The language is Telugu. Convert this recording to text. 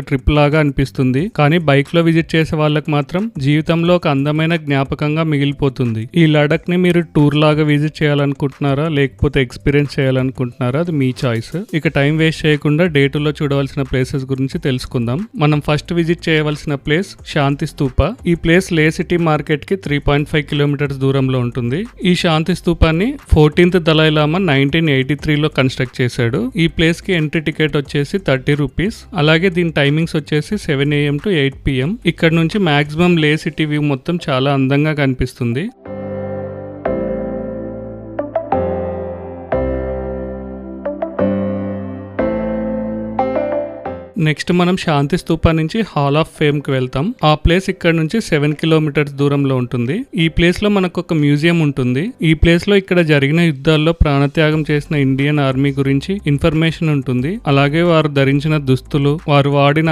ట్రిప్ లాగా అనిపిస్తుంది, కానీ బైక్ లో విజిట్ చేసే వాళ్ళకి మాత్రం జీవితంలో ఒక అందమైన జ్ఞాపకంగా మిగిలిపోతుంది. ఈ లడక్ ని మీరు టూర్ లాగా విజిట్ చేయాలనుకుంటున్నారా లేకపోతే ఎక్స్పీరియన్స్ చేయాలనుకుంటున్నారా, అది మీ చాయిస్. ఇక టైం వేస్ట్ చేయకుండా డే 2 లో చూడవలసిన ప్లేసెస్ గురించి తెలుసుకుందాం. మనం ఫస్ట్ విజిట్ చేయవలసిన ప్లేస్ శాంతి స్తూప. ఈ ప్లేస్ లే సిటీ మార్కెట్ కి 3.5 కిలోమీటర్స్ దూరంలో ఉంటుంది. ఈ శాంతి స్తూపాన్ని 14th దలైలామా 1983 లో కన్స్ట్రక్ట్ చేశాడు. ఈ ప్లేస్ కి ఎంట్రీ టికెట్ వచ్చేసి 30 రూపీస్. అలాగే దీని టైమింగ్స్ వచ్చేసి 7 AM to 8 PM. ఇక్కడ నుంచి మాక్సిమం లే సిటీ వ్యూ మొత్తం చాలా అందంగా కనిపిస్తుంది. నెక్స్ట్ మనం శాంతి స్తూపా నుంచి హాల్ ఆఫ్ ఫేమ్ కి వెళ్తాం. ఆ ప్లేస్ ఇక్కడ నుంచి 7 కిలోమీటర్స్ దూరంలో ఉంటుంది. ఈ ప్లేస్ లో మనకు ఒక మ్యూజియం ఉంటుంది. ఈ ప్లేస్ లో ఇక్కడ జరిగిన యుద్ధాల్లో ప్రాణత్యాగం చేసిన ఇండియన్ ఆర్మీ గురించి ఇన్ఫర్మేషన్ ఉంటుంది. అలాగే వారు ధరించిన దుస్తులు, వారు వాడిన